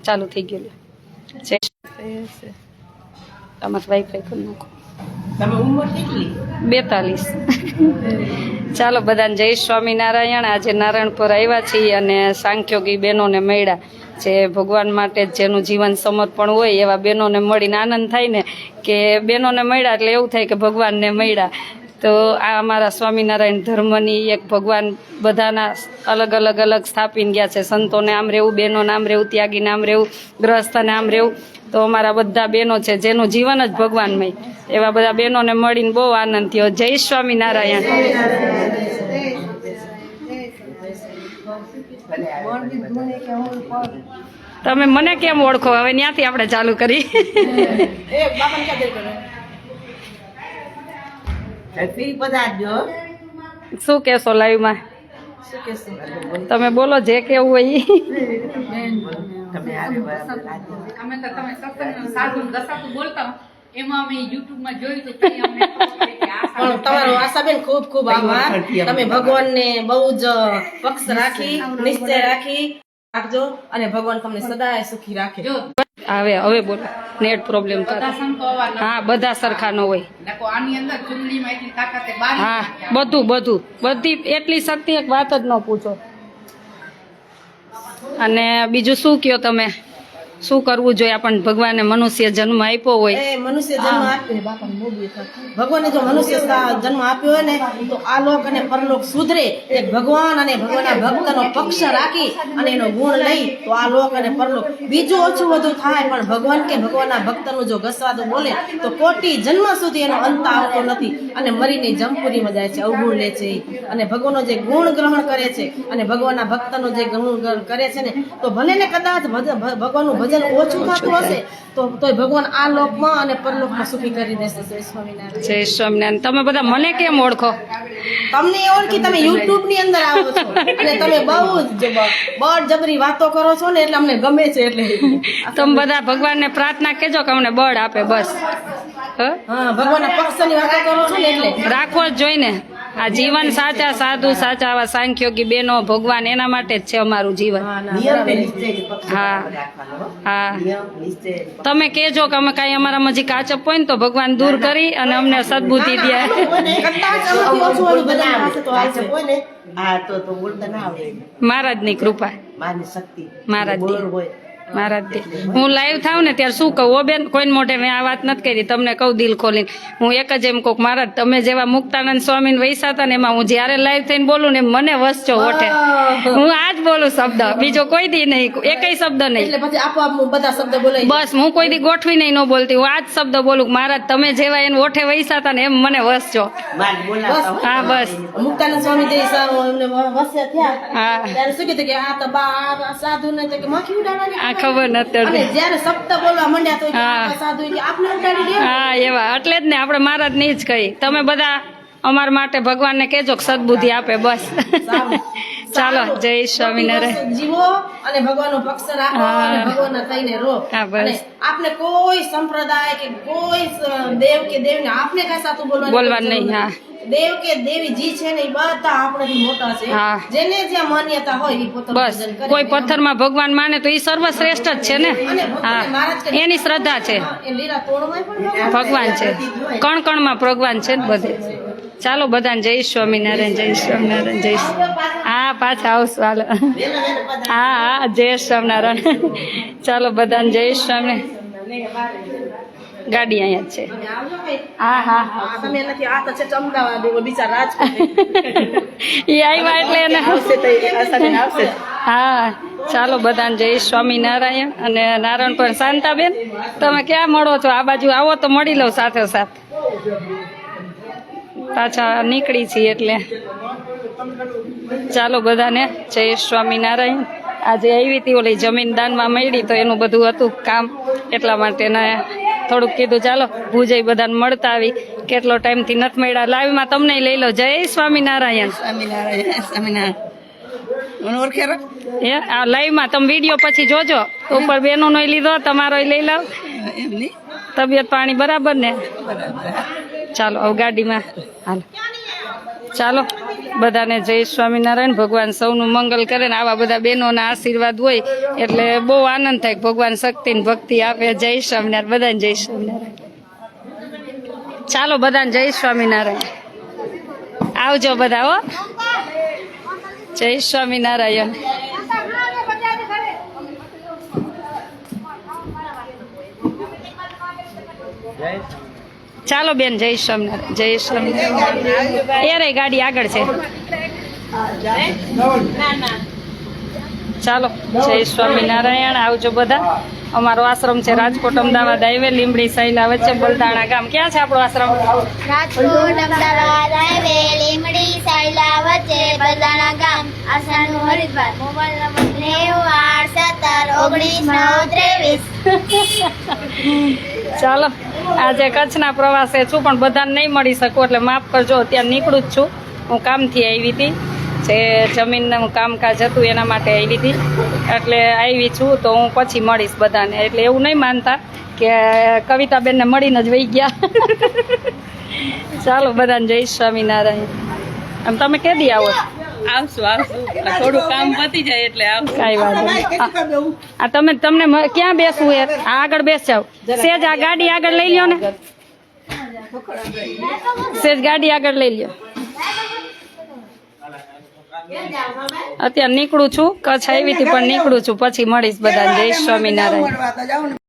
ચાલુ થઈ ગયું તમારે વાઈફાઈ કરી નાખો 42 ચાલો બધાને જય સ્વામિનારાયણ। આજે નારાયણપુર આવ્યા છીએ અને સાંખ્યોગી બહેનોને મળ્યા જે ભગવાન માટે જેનું જીવન સમર્પણ હોય એવા બહેનોને મળીને આનંદ થાય ને કે બહેનોને મળ્યા એટલે એવું થાય કે ભગવાનને મળ્યા। તો આ અમારા સ્વામિનારાયણ ધર્મની એક ભગવાન બધાના અલગ અલગ અલગ સ્થાપીને ગયા છે। સંતોને આમ રહેવું, બહેનોને આમ રહેવું, ત્યાગીને આમ રહેવું, ગૃહસ્થને આમ રહેવું। તો અમારા બધા બહેનો છે જેનું જીવન જ ભગવાનમય એવા બધા બહેનોને મળીને બહુ આનંદ થયો। જય સ્વામિનારાયણ। તમે મને કેમ ઓળખો? હવે ત્યાંથી આપણે ચાલુ કરી। શું કહેશો લાઈવમાં? તમે બોલો જે કેવું હોય ઈ। તમારો આશાબેન ખૂબ ખૂબ આભાર। તમે ભગવાનને બહુ જ પક્ષ રાખી, નિશ્ચય રાખી રાખજો અને ભગવાન તમને સદાય સુખી રાખે। હવે બોલો, નેટ પ્રોબ્લેમ હા બધા સરખા ન હોય। હા બધી એટલી શક્તિ એક વાત જ ન પૂછો। અને બીજું શું કયો તમે? શું કરવું જોઈએ આપણને? ભગવાને મનુષ્ય જન્મ આપ્યો હોય, મનુષ્ય જન્મ આપ્યો ભગવાને જો મનુષ્ય જન્મ આપ્યો હોય ને તો આ લોક અને પરલોક સુધરે। એક ભગવાન અને ભગવાનના ભક્તનો પક્ષ રાખી અને એનો ગુણ લઈ તો આ લોક અને પરલોક બીજું ઓછું વધુ થાય, પણ ભગવાન કે ભગવાનના ભક્તનું જો ઘસાદું બોલે તો કોટી જન્મ સુધી એનો અંત આવતો નથી અને મરીને જમપુરીમાં જાય છે, અવગુણ લે છે અને ભગવાનનો જે ગુણ ગ્રહણ કરે છે અને ભગવાનના ભક્તનો જે ગુણ કરે છે ને તો ભલે ને કદાચ ભગવાનનું ભજન ઓછું થતું હશે તો ભગવાન આ લોકમાં અને પરલોકમાં સુખી કરી દેશે। જય સ્વામિનારાયણ। જય સ્વામિનારાયણ। તમે બધા મને કેમ ઓળખો? તમને ઓળખી, તમે યુટ્યુબ ની અંદર આવો છો અને તમે બહુ જ બળજબરી વાતો કરો છો ને એટલે અમને ગમે છે। એટલે તમે બધા ભગવાનને પ્રાર્થના કેજો કે અમને બળ આપે બસ। હા, ભગવાનના પક્ષની વાતો કરો છો ને એટલે રાખવો જ જોઈને। આ જીવન સાચા સાધુ સાચા આવા સાંખ્યોગી બેનો ભગવાન એના માટે જ છે અમારું જીવન। હા હા તમે કહેજો કે અમે કાંઈ અમારામાં હજી કાચપ હોય ને તો ભગવાન દૂર કરી અને અમને સદબુદ્ધિ દે। મહારાજની કૃપા, મહારાજ હું લાઈવ થાવ ને ત્યારે શું કહું? ઓ બેન, કોઈને મોઢે મેં આ વાત નથી કરી, તમને કહું દિલ ખોલીને। હું એક જ એમ કહું, મહારાજ તમે જેવા મુક્તાનંદ સ્વામીને વૈસા હતા ને એમાં હું જ્યારે લાઈવ થઈને બોલું ને મને વસજો ઓઠે। હું આ જ બોલું શબ્દ, બીજો કોઈ દી નહીં, એકય શબ્દ નહીં। બસ હું કોઈ દી ગોઠવી નહીં ન બોલતી, હું આ જ શબ્દ બોલું, મહારાજ તમે જેવા એને ઓઠે વૈસા હતા ને એમ મને વસજો। હા બસ મુક્તાનંદ સ્વામી શું કીધું કે આ તો સાધુ ને માખી ઉડાડવાની ખબર નથી। જયારે શબ્દ બોલવા માંડ્યા તો સાધુ આપને ઉડાડી દે। હા એવા એટલે જ ને આપણે મહારાજ ની જ કહી। તમે બધા અમારા માટે ભગવાનને કહેજો કે સદબુદ્ધિ આપે બસ। ચાલો જય સ્વામિનારાયણ। જીવો અને ભગવાનનો પક્ષ રાખો અને ભગવાનના થઈને રહો। અને આપને કોઈ સંપ્રદાય કે કોઈ દેવ કે દેવને આપને કઈ સાચું બોલવાનું નહીં। હા, દેવ કે દેવી જી છે ને એ બધા આપણાથી મોટા છે। જેને જ્યાં માન્યતા હોય એ પોતાનું બસ કોઈ પથ્થરમાં ભગવાન માને તો એ સર્વશ્રેષ્ઠ જ છે ને। હા, એની શ્રદ્ધા છે, ભગવાન છે, કણ કણમાં ભગવાન છે ને બધે। ચાલો બધાને જય સ્વામિનારાયણ, જય સ્વામિનારાયણ, જય હા પાછા આવશું હાલો। હા હા જય સ્વામિનારાયણ। ચાલો બધાને જય સ્વામિનારાયણ। ગાડી અહીંયા જ છે। હા હા એ આવ્યા એટલે એને હા ચાલો બધાને જય સ્વામિનારાયણ। અને નારાયણ પણ શાંતાબેન તમે ક્યાં મળો છો? આ બાજુ આવો તો મળી લો સાથે સાથ, પાછા નીકળી છીએ એટલે ચાલો બધાને જય સ્વામિનારાયણ। આજે આવી હતી ઓલી જમીન દાનમાં મળી તો એનું બધું હતું કામ, એટલા માટે થોડુંક કીધું ચાલો ભુજે બધાને મળતા આવી, કેટલો ટાઈમથી નથી મળ્યા। લાઈવમાં તમને લઈ લો। જય સ્વામિનારાયણ। આ લાઈવમાં તમે વિડીયો પછી જોજો, ઉપર બેનોનો લીધો, તમારો લઈ લો। તબિયત પાણી બરાબર ને? ચાલો હવે ગાડીમાં હાલો, ચાલો બધાને જય સ્વામિનારાયણ. ભગવાન સૌનું મંગલ કરે ને આવા બધા બહેનોના આશીર્વાદ હોય એટલે બહુ આનંદ થાય કે ભગવાન શક્તિ ને ભક્તિ આપે. જય સ્વામિનારાયણ. બધાને જય સ્વામિનારાયણ. ચાલો બધાને જય સ્વામિનારાયણ. આવજો બધા હો. જય સ્વામિનારાયણ. ચાલો બેન જય સ્વામિનારાયણ. જય સ્વામિનારાયણ. એ રે ગાડી આગળ છે. ચાલો જય સ્વામિનારાયણ. આવજો બધા. અમારો આશ્રમ છે રાજકોટ અમદાવાદ હાઈવે લીંબડી સૈલા વચ્ચે બલદાણા ગામ. ક્યાં છે આપણો આશ્રમ? રાજકોટ અમદાવાદ હાઈવે લીમડી સાયલા વચ્ચે બલદાણા ગામ. આસાનું હરિદ્વાર. Mobile number 98171923. ચાલો આજે કચ્છના પ્રવાસે છું પણ બધાને નહીં મળી શકું એટલે માફ કરજો. અત્યારે નીકળું જ છું. હું કામથી આવી હતી, જે જમીનનું કામકાજ હતું એના માટે આવી હતી એટલે આવી છું. તો હું પછી મળીશ બધાને. એટલે એવું નહીં માનતા કે કવિતાબેનને મળીને જ વહી ગયા. ચાલો બધાને જય સ્વામિનારાયણ. આમ તમે કેદી આવો? આવશું થોડું કામ પતી જાય એટલે આવશું. કાંઈ વાંધો નહીં. આ તમને ક્યાં બેસવું એ આગળ બેસ જાવ. સેજ આ ગાડી આગળ લઈ લ્યો ને. સેજ ગાડી આગળ લઈ લ્યો. અત્યારે નીકળું છું. કચ્છ આવી હતી પણ નીકળું છું. પછી મળીશ બધાને. જય સ્વામિનારાયણ.